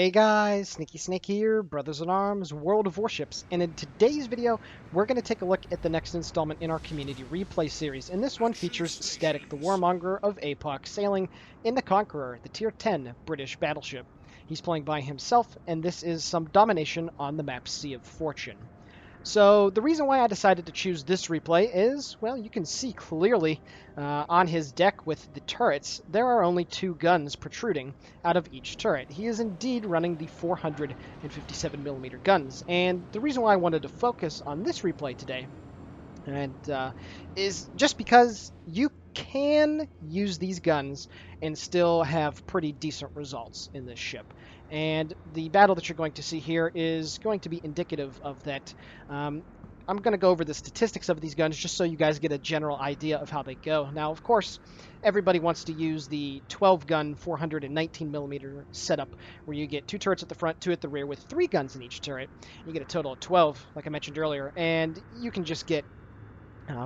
Hey guys, Sneaky Snake here, Brothers in Arms, World of Warships, and in today's video, we're going to take a look at the next installment in our community replay series, and this one features Statik the Warmonger of APOC sailing in the Conqueror, the Tier 10 British battleship. He's playing by himself, and this is some domination on the map Sea of Fortune. So the reason why I decided to choose this replay is, well, you can see clearly on his deck with the turrets, there are only 2 guns protruding out of each turret. He is indeed running the 457mm guns, and the reason why I wanted to focus on this replay today is just because you can use these guns and still have pretty decent results in this ship. And the battle that you're going to see here is going to be indicative of that. I'm going to go over the statistics of these guns just so you guys get a general idea of how they go. Now, of course, everybody wants to use the 12-gun 419mm setup where you get 2 turrets at the front, 2 at the rear with 3 guns in each turret. You get a total of 12, like I mentioned earlier, and you can just get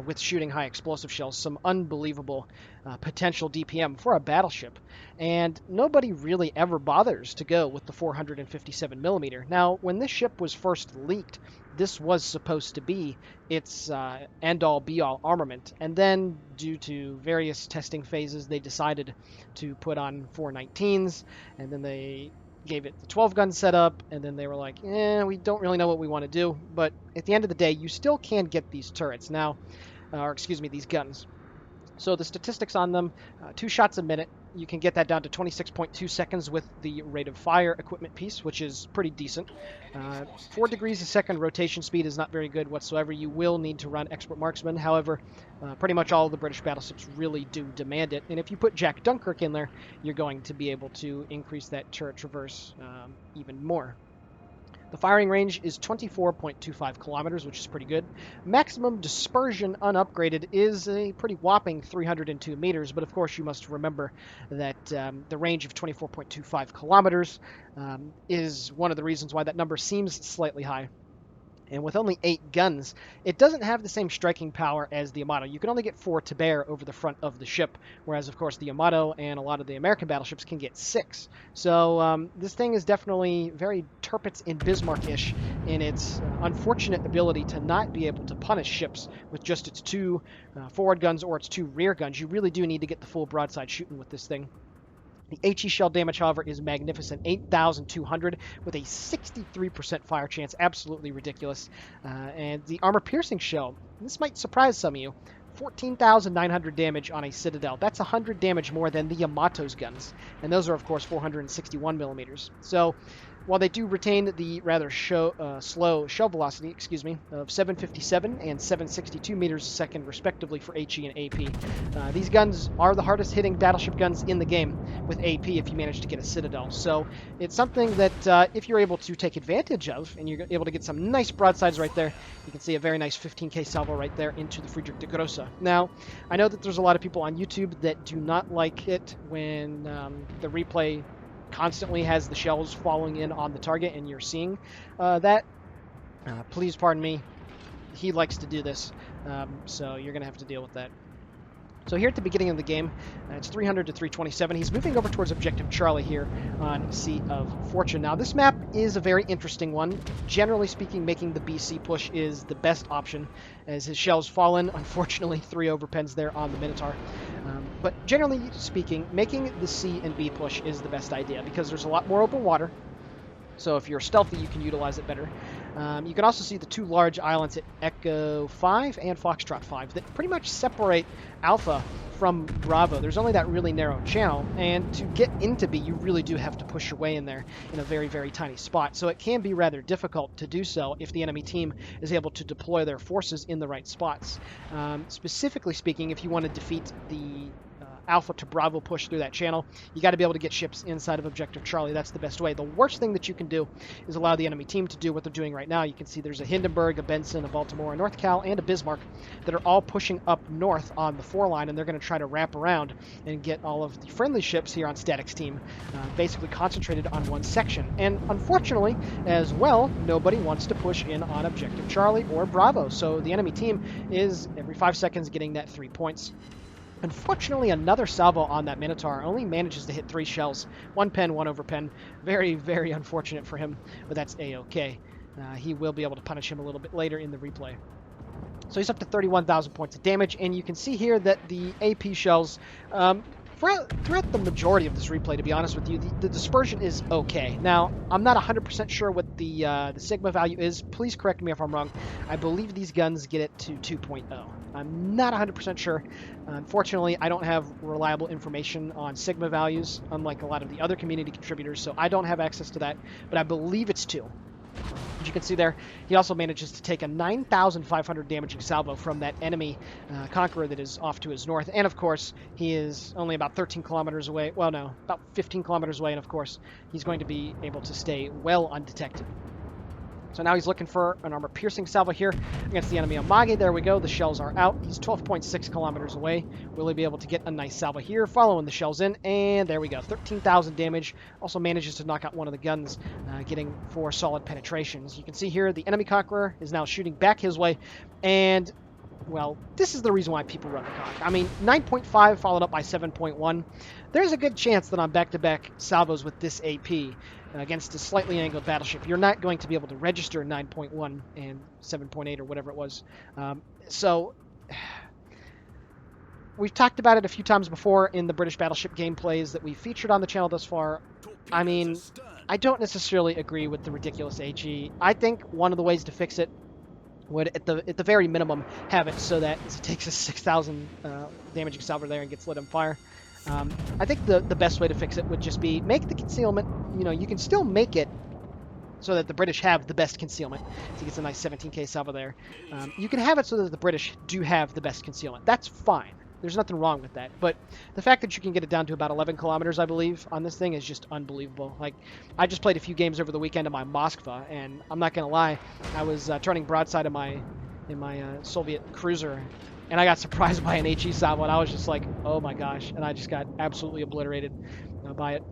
with shooting high explosive shells, some unbelievable potential DPM for a battleship. And nobody really ever bothers to go with the 457mm. Now, when this ship was first leaked, this was supposed to be its end-all be-all armament. And then, due to various testing phases, they decided to put on 419s, and then they gave it the 12-gun setup, and then they were like, we don't really know what we want to do. But at the end of the day, you still can get these turrets now, these guns. So the statistics on them, 2 shots a minute. You can get that down to 26.2 seconds with the rate of fire equipment piece, which is pretty decent. 4 degrees a second rotation speed is not very good whatsoever. You will need to run expert marksman. However, pretty much all of the British battleships really do demand it. And if you put Jack Dunkirk in there, you're going to be able to increase that turret traverse even more. The firing range is 24.25 kilometers, which is pretty good. Maximum dispersion unupgraded is a pretty whopping 302 meters, but of course you must remember that the range of 24.25 kilometers is one of the reasons why that number seems slightly high. And with only 8 guns, it doesn't have the same striking power as the Yamato. You can only get 4 to bear over the front of the ship, whereas, of course, the Yamato and a lot of the American battleships can get 6. So this thing is definitely very Tirpitz and Bismarck-ish in its unfortunate ability to not be able to punish ships with just its 2 forward guns or its 2 rear guns. You really do need to get the full broadside shooting with this thing. The HE shell damage, however, is magnificent, 8,200 with a 63% fire chance, absolutely ridiculous. And the armor-piercing shell, this might surprise some of you, 14,900 damage on a Citadel. That's 100 damage more than the Yamato's guns, and those are, of course, 461mm. So, while they do retain the rather slow shell velocity, of 757 and 762 meters a second, respectively, for HE and AP, these guns are the hardest-hitting battleship guns in the game with AP if you manage to get a Citadel. So it's something that if you're able to take advantage of, and you're able to get some nice broadsides right there, you can see a very nice 15k salvo right there into the Friedrich de Grosse. Now, I know that there's a lot of people on YouTube that do not like it when the replay constantly has the shells falling in on the target and you're seeing that. Please pardon me. He likes to do this, so you're going to have to deal with that. So here at the beginning of the game, it's 300 to 327. He's moving over towards Objective Charlie here on Sea of Fortune. Now, this map is a very interesting one. Generally speaking, making the BC push is the best option, as his shells fall in. Unfortunately, 3 overpens there on the Minotaur. But generally speaking, making the C and B push is the best idea, because there's a lot more open water. So if you're stealthy, you can utilize it better. You can also see the 2 large islands at Echo 5 and Foxtrot 5 that pretty much separate Alpha from Bravo. There's only that really narrow channel, and to get into B, you really do have to push your way in there in a very, very tiny spot. So it can be rather difficult to do so if the enemy team is able to deploy their forces in the right spots. Specifically speaking, if you want to defeat the Alpha to Bravo push through that channel, you got to be able to get ships inside of Objective Charlie. That's the best way. The worst thing that you can do is allow the enemy team to do what they're doing right now. You can see there's a Hindenburg, a Benson, a Baltimore, a North Cal, and a Bismarck that are all pushing up north on the 4 line, and they're going to try to wrap around and get all of the friendly ships here on Statik's team basically concentrated on one section. And unfortunately, as well, nobody wants to push in on Objective Charlie or Bravo, so the enemy team is every 5 seconds getting that 3 points. Unfortunately, another salvo on that Minotaur only manages to hit 3 shells. 1 pen, 1 over pen. Very, very unfortunate for him, but that's A-okay. He will be able to punish him a little bit later in the replay. So he's up to 31,000 points of damage, and you can see here that the AP shells, throughout the majority of this replay, to be honest with you, the dispersion is okay. Now, I'm not 100% sure what the Sigma value is. Please correct me if I'm wrong. I believe these guns get it to 2.0. I'm not 100% sure. Unfortunately, I don't have reliable information on Sigma values, unlike a lot of the other community contributors, so I don't have access to that, but I believe it's 2. As you can see there, he also manages to take a 9,500 damaging salvo from that enemy Conqueror that is off to his north. And of course, he is only about 13 kilometers away. Well, no, about 15 kilometers away. And of course, he's going to be able to stay well undetected. So now he's looking for an armor-piercing salvo here against the enemy Amage. There we go. The shells are out. He's 12.6 kilometers away. Will he be able to get a nice salvo here, following the shells in? And there we go. 13,000 damage. Also manages to knock out one of the guns, getting 4 solid penetrations. You can see here the enemy Conqueror is now shooting back his way. And, well, this is the reason why people run the Conch. I mean, 9.5 followed up by 7.1. There's a good chance that on back-to-back salvos with this AP against a slightly angled battleship, you're not going to be able to register 9.1 and 7.8 or whatever it was. So we've talked about it a few times before in the British battleship gameplays that we've featured on the channel thus far. I mean, I don't necessarily agree with the ridiculous HE. I think one of the ways to fix it would, at the very minimum, have it so that it takes a 6,000 damaging salvo there and gets lit on fire. I think the best way to fix it would just be make the concealment, you can still make it so that the British have the best concealment. So he gets a nice 17k salvo there. You can have it so that the British do have the best concealment. That's fine. There's nothing wrong with that. But the fact that you can get it down to about 11 kilometers, I believe, on this thing is just unbelievable. Like, I just played a few games over the weekend of my Moskva, and I'm not going to lie, I was turning broadside in my Soviet cruiser, and I got surprised by an HE salvo, and I was just like, oh my gosh, and I just got absolutely obliterated by it.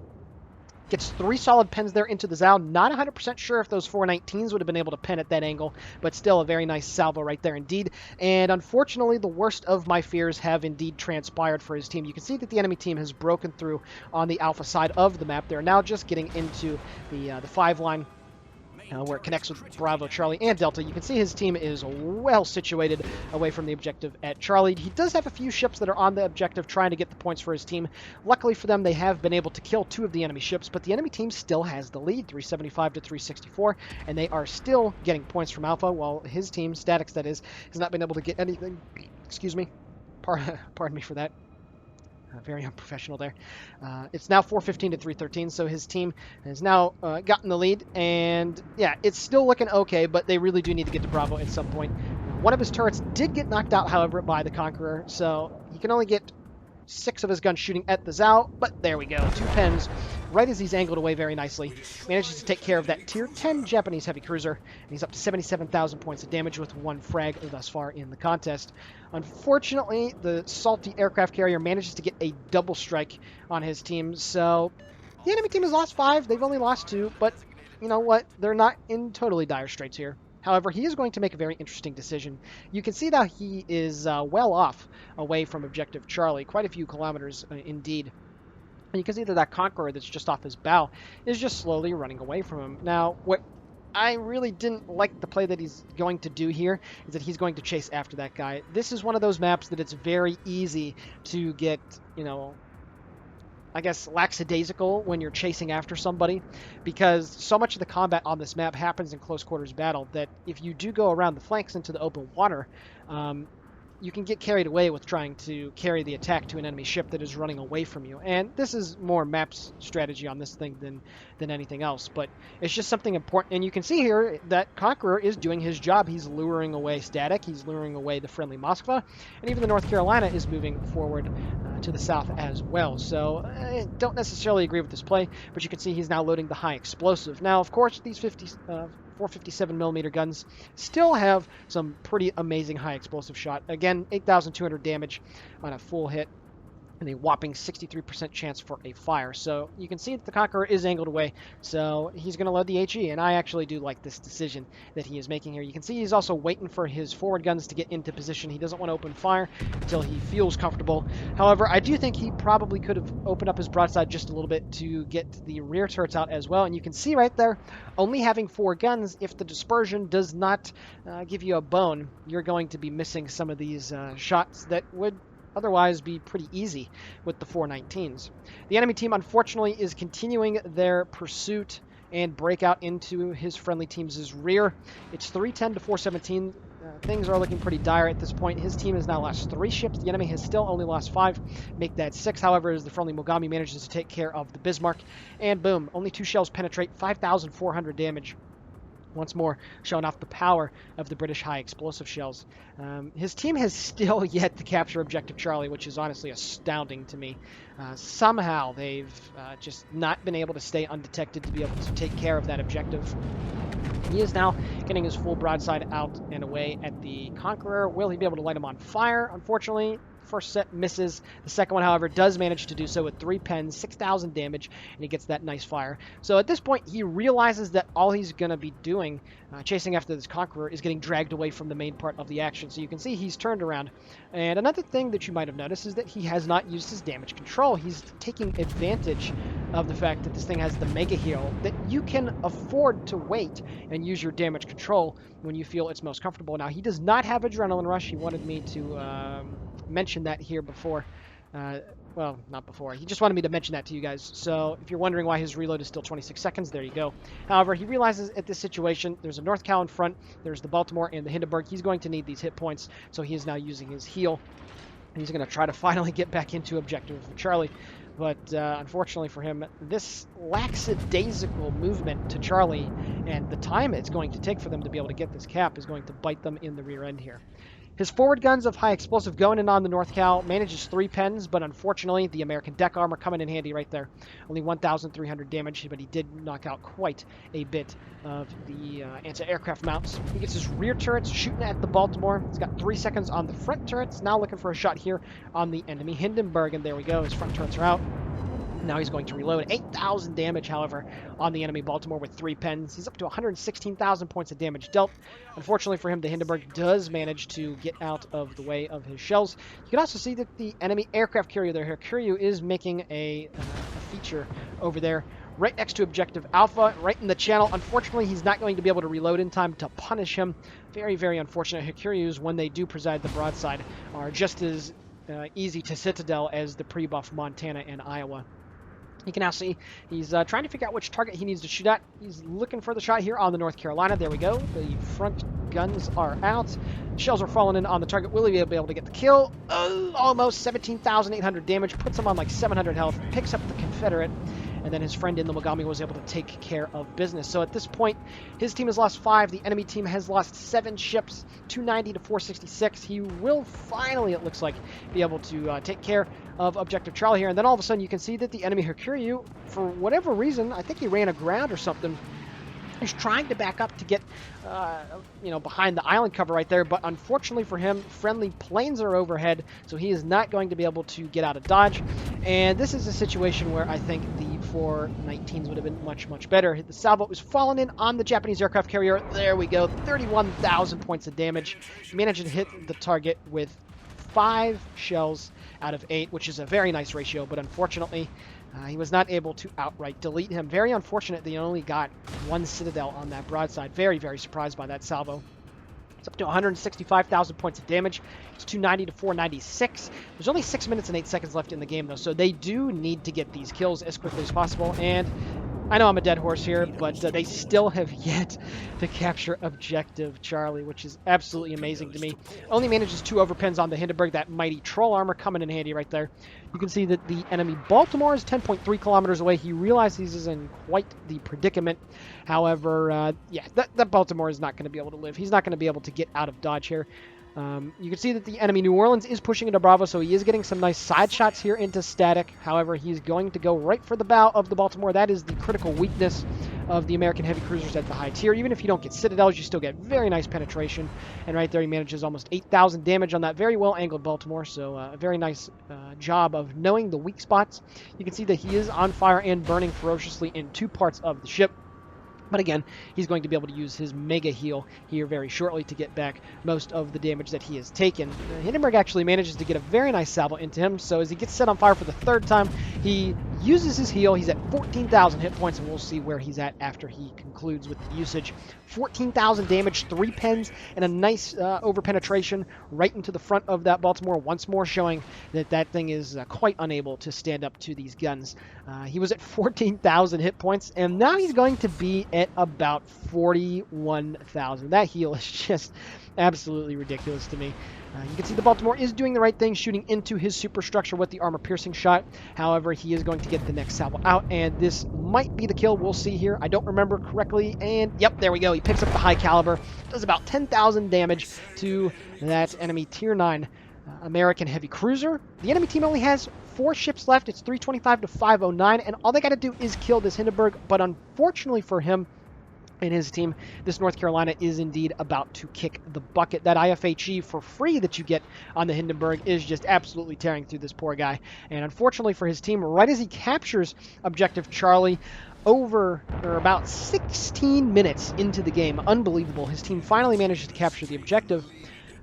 Gets 3 solid pens there into the Zao. Not 100% sure if those 419s would have been able to pen at that angle, but still a very nice salvo right there indeed. And unfortunately, the worst of my fears have indeed transpired for his team. You can see that the enemy team has broken through on the alpha side of the map. They're now just getting into the 5 line, where it connects with Bravo, Charlie, and Delta. You can see his team is well situated away from the objective at Charlie. He does have a few ships that are on the objective trying to get the points for his team. Luckily for them, they have been able to kill 2 of the enemy ships, but the enemy team still has the lead, 375 to 364, and they are still getting points from Alpha, while his team, Statics that is, has not been able to get anything. Excuse me. Pardon me for that. Very unprofessional there. It's now 415 to 313, so his team has now gotten the lead, and yeah, it's still looking okay, but they really do need to get to Bravo at some point. One of his turrets did get knocked out, however, by the Conqueror, so he can only get 6 of his guns shooting at the Zao, but there we go. 2 pens right as he's angled away very nicely. Manages to take care of that tier 10 Japanese heavy cruiser, and he's up to 77,000 points of damage with 1 frag thus far in the contest. Unfortunately, the salty aircraft carrier manages to get a double strike on his team, so the enemy team has lost 5. They've only lost 2, but you know what? They're not in totally dire straits here. However, he is going to make a very interesting decision. You can see that he is well off away from Objective Charlie, quite a few kilometers indeed. And you can see that that Conqueror that's just off his bow is just slowly running away from him. Now, what I really didn't like the play that he's going to do here is that he's going to chase after that guy. This is one of those maps that it's very easy to get, I guess, lackadaisical when you're chasing after somebody, because so much of the combat on this map happens in close quarters battle that if you do go around the flanks into the open water, you can get carried away with trying to carry the attack to an enemy ship that is running away from you. And this is more map's strategy on this thing than anything else, but it's just something important. And you can see here that Conqueror is doing his job. He's luring away Static, he's luring away the friendly Moskva, and even the North Carolina is moving forward to the south as well. So I don't necessarily agree with this play, but you can see he's now loading the high explosive. Now, of course, these 457mm guns still have some pretty amazing high explosive shot. Again, 8,200 damage on a full hit. and a whopping 63% chance for a fire. So you can see that the Conqueror is angled away, so he's going to load the HE, and I actually do like this decision that he is making here. You can see he's also waiting for his forward guns to get into position. He doesn't want to open fire until he feels comfortable. However, I do think he probably could have opened up his broadside just a little bit to get the rear turrets out as well, and you can see right there, only having 4 guns, if the dispersion does not give you a bone, you're going to be missing some of these shots that would otherwise be pretty easy with the 419s. The enemy team, unfortunately, is continuing their pursuit and breakout into his friendly team's rear. It's 310 to 417. Things are looking pretty dire at this point. His team has now lost 3 ships. The enemy has still only lost 5. Make that 6, however, as the friendly Mogami manages to take care of the Bismarck. And boom, only 2 shells penetrate, 5,400 damage. Once more, showing off the power of the British high explosive shells. His team has still yet to capture Objective Charlie, which is honestly astounding to me. Somehow they've just not been able to stay undetected to be able to take care of that objective. He is now getting his full broadside out and away at the Conqueror. Will he be able to light him on fire? Unfortunately, first set misses. The second one, however, does manage to do so with 3 pens, 6,000 damage, and he gets that nice fire. So at this point, he realizes that all he's going to be doing, chasing after this Conqueror, is getting dragged away from the main part of the action. So you can see he's turned around. And another thing that you might have noticed is that he has not used his damage control. He's taking advantage of the fact that this thing has the mega heal, that you can afford to wait and use your damage control when you feel it's most comfortable. Now, he does not have Adrenaline Rush. He wanted me to mention that here before. Well, not before. He just wanted me to mention that to you guys. So if you're wondering why his reload is still 26 seconds, there you go. However, he realizes at this situation, there's a North Cal in front, there's the Baltimore and the Hindenburg. He's going to need these hit points, so he is now using his heal. He's going to try to finally get back into Objective Charlie. But unfortunately for him, this lackadaisical movement to Charlie and the time it's going to take for them to be able to get this cap is going to bite them in the rear end here. His forward guns of high explosive going in on the North Cal, manages 3 pens, but unfortunately the American deck armor coming in handy right there. Only 1,300 damage, but he did knock out quite a bit of the anti-aircraft mounts. He gets his rear turrets shooting at the Baltimore. He's got 3 seconds on the front turrets. Now looking for a shot here on the enemy Hindenburg, and there we go. His front turrets are out. Now he's going to reload. 8,000 damage, however, on the enemy Baltimore with 3 pens. He's up to 116,000 points of damage dealt. Unfortunately for him, the Hindenburg does manage to get out of the way of his shells. You can also see that the enemy aircraft carrier there, Kiryu, is making a feature over there right next to Objective Alpha, right in the channel. Unfortunately, he's not going to be able to reload in time to punish him. Very, very unfortunate. Hikiryus, when they do preside the broadside, are just as easy to Citadel as the pre-buff Montana and Iowa. You can now see he's trying to figure out which target he needs to shoot at. He's looking for the shot here on the North Carolina. There we go. The front guns are out. Shells are falling in on the target. Will he be able to get the kill? Almost 17,800 damage. Puts him on like 700 health. Picks up the Confederate. And then his friend in the Mogami was able to take care of business. So at this point, his team has lost 5. The enemy team has lost 7 ships, 290 to 466. He will finally, it looks like, be able to take care of Objective Charlie here. And then all of a sudden, you can see that the enemy Hiryu, for whatever reason, I think he ran aground or something, is trying to back up to get, behind the island cover right there. But unfortunately for him, friendly planes are overhead, so he is not going to be able to get out of dodge. And this is a situation where I think the 419s would have been much, much better. The salvo was falling in on the Japanese aircraft carrier. There we go. 31,000 points of damage. Managed to hit the target with 5 shells out of 8, which is a very nice ratio, but unfortunately, he was not able to outright delete him. Very unfortunate that he only got 1 Citadel on that broadside. Very, very surprised by that salvo. It's up to 165,000 points of damage. It's 290 to 496. There's only 6 minutes and 8 seconds left in the game, though, so they do need to get these kills as quickly as possible. And I know I'm a dead horse here, but they still have yet to capture Objective Charlie, which is absolutely amazing to me. Only manages 2 overpens on the Hindenburg, that mighty troll armor coming in handy right there. You can see that the enemy Baltimore is 10.3 kilometers away. He realizes he's in quite the predicament. However, that Baltimore is not going to be able to live. He's not going to be able to get out of dodge here. You can see that the enemy New Orleans is pushing into Bravo, so he is getting some nice side shots here into Static. However, he's going to go right for the bow of the Baltimore. That is the critical weakness of the American heavy cruisers at the high tier. Even if you don't get citadels, you still get very nice penetration. And right there, he manages almost 8,000 damage on that very well-angled Baltimore. So a very nice job of knowing the weak spots. You can see that he is on fire and burning ferociously in 2 parts of the ship. But again, he's going to be able to use his mega heal here very shortly to get back most of the damage that he has taken. Hindenburg actually manages to get a very nice salvo into him, so as he gets set on fire for the 3rd time, he uses his heal. He's at 14,000 hit points, and we'll see where he's at after he concludes with the usage. 14,000 damage, 3 pens, and a nice over-penetration right into the front of that Baltimore, once more showing that that thing is quite unable to stand up to these guns. He was at 14,000 hit points, and now he's going to be at about 41,000. That heal is just absolutely ridiculous to me. You can see the Baltimore is doing the right thing, shooting into his superstructure with the armor-piercing shot. However, he is going to get the next salvo out, and this might be the kill. We'll see here. I don't remember correctly, and yep, there we go. He picks up the high caliber, does about 10,000 damage to that enemy Tier 9 American heavy cruiser. The enemy team only has 4 ships left. It's 325 to 509, and all they got to do is kill this Hindenburg, but unfortunately for him and his team, this North Carolina is indeed about to kick the bucket. That IFHE for free that you get on the Hindenburg is just absolutely tearing through this poor guy. And unfortunately for his team, right as he captures Objective Charlie, about 16 minutes into the game, unbelievable, his team finally manages to capture the objective.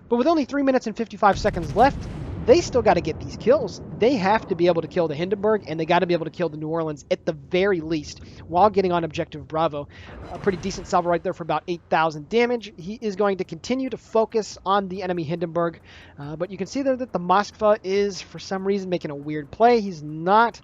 But with only 3 minutes and 55 seconds left, they still got to get these kills. They have to be able to kill the Hindenburg, and they got to be able to kill the New Orleans at the very least while getting on Objective Bravo. A pretty decent salvo right there for about 8,000 damage. He is going to continue to focus on the enemy Hindenburg, but you can see there that the Moskva is, for some reason, making a weird play. He's not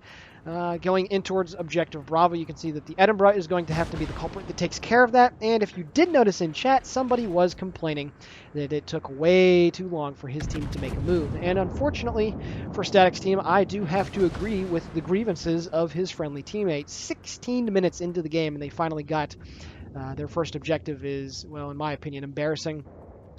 going in towards Objective Bravo. You can see that the Edinburgh is going to have to be the culprit that takes care of that. And if you did notice in chat, somebody was complaining that it took way too long for his team to make a move. And unfortunately for Statik's team, I do have to agree with the grievances of his friendly teammates. 16 minutes into the game, and they finally got their first objective is, well, in my opinion, embarrassing.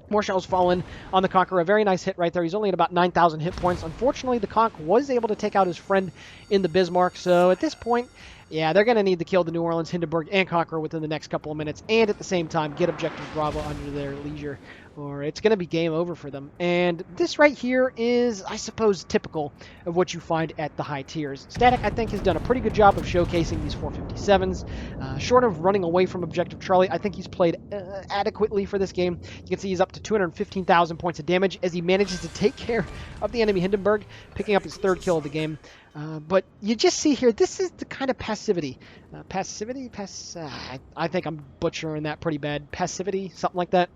More shells fallen on the Conqueror. A very nice hit right there. He's only at about 9,000 hit points. Unfortunately, the Conch was able to take out his friend in the Bismarck. So at this point, yeah, they're going to need to kill the New Orleans, Hindenburg, and Conqueror within the next couple of minutes. And at the same time, get Objective Bravo under their leisure, or it's going to be game over for them. And this right here is, I suppose, typical of what you find at the high tiers. Statik, I think, has done a pretty good job of showcasing these 457s. Short of running away from Objective Charlie, I think he's played adequately for this game. You can see he's up to 215,000 points of damage as he manages to take care of the enemy Hindenburg, picking up his 3rd kill of the game. But you just see here, this is the kind of passivity. I think I'm butchering that pretty bad. Passivity, something like that.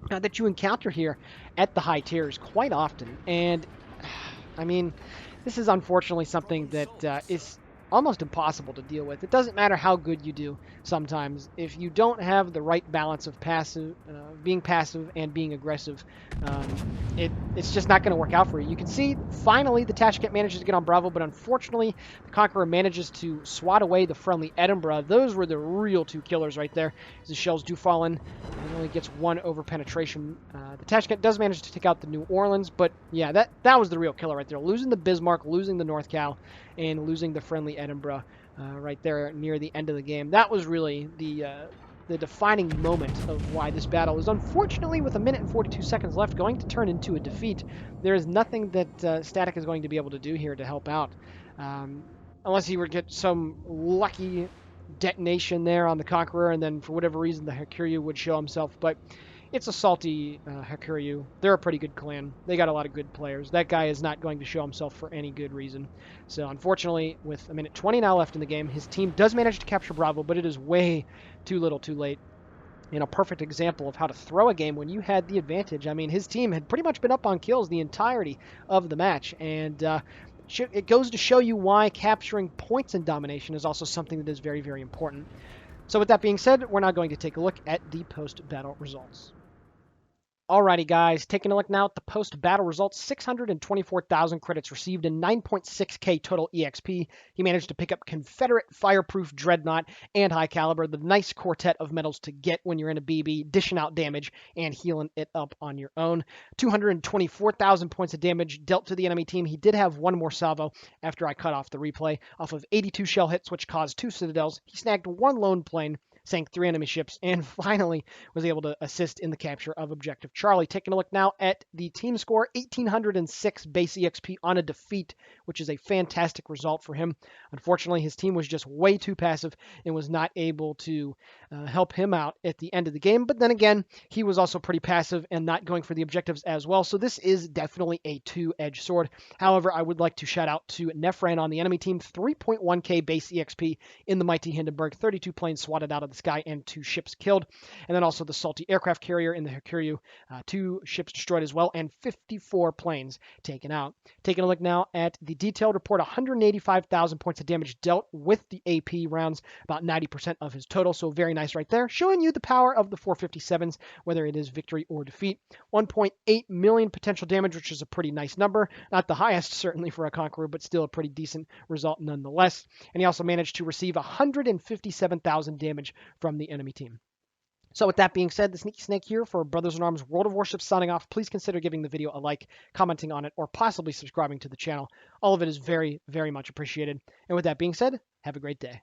That you encounter here at the high tiers quite often. And, I mean, this is unfortunately something that is almost impossible to deal with. It doesn't matter how good you do sometimes. If you don't have the right balance of being passive and being aggressive, it's just not going to work out for you. You can see, finally, the Tashkent manages to get on Bravo, but unfortunately, the Conqueror manages to swat away the friendly Edinburgh. Those were the real 2 killers right there. As the shells do fall in, it only gets 1 over penetration. The Tashkent does manage to take out the New Orleans, but yeah, that was the real killer right there. Losing the Bismarck, losing the North Cal, and losing the friendly Edinburgh right there near the end of the game. That was really the defining moment of why this battle is, unfortunately, with 1 minute and 42 seconds left, going to turn into a defeat. There is nothing that Statik is going to be able to do here to help out, unless he were to get some lucky detonation there on the Conqueror, and then for whatever reason the Hakuryu would show himself. But it's a salty Hakuryu. They're a pretty good clan. They got a lot of good players. That guy is not going to show himself for any good reason. So unfortunately, with 1 minute 20 now left in the game, his team does manage to capture Bravo, but it is way too little too late. And a perfect example of how to throw a game when you had the advantage. I mean, his team had pretty much been up on kills the entirety of the match. And it goes to show you why capturing points in domination is also something that is very, very important. So with that being said, we're now going to take a look at the post-battle results. Alrighty, guys, taking a look now at the post-battle results. 624,000 credits received and 9.6k total EXP. He managed to pick up Confederate Fireproof Dreadnought and High Caliber, the nice quartet of medals to get when you're in a BB, dishing out damage and healing it up on your own. 224,000 points of damage dealt to the enemy team. He did have one more salvo after I cut off the replay. Off of 82 shell hits, which caused 2 citadels, he snagged 1 lone plane, sank 3 enemy ships, and finally was able to assist in the capture of Objective Charlie. Taking a look now at the team score, 1,806 base EXP on a defeat, which is a fantastic result for him. Unfortunately, his team was just way too passive and was not able to help him out at the end of the game. But then again, he was also pretty passive and not going for the objectives as well. So this is definitely a two-edged sword. However, I would like to shout out to Nefran on the enemy team, 3.1k base EXP in the Mighty Hindenburg, 32 planes swatted out of the sky and 2 ships killed. And then also the Salty aircraft carrier in the Hakuryu, 2 ships destroyed as well, and 54 planes taken out. Taking a look now at the detailed report, 185,000 points of damage dealt with the AP rounds, about 90% of his total, so very nice right there, showing you the power of the 457s, whether it is victory or defeat. 1.8 million potential damage, which is a pretty nice number. Not the highest, certainly, for a Conqueror, but still a pretty decent result nonetheless. And he also managed to receive 157,000 damage from the enemy team. So with that being said, the Sneaky Snake here for Brothers in Arms World of Warships signing off. Please consider giving the video a like, commenting on it, or possibly subscribing to the channel. All of it is very, very much appreciated. And with that being said, have a great day.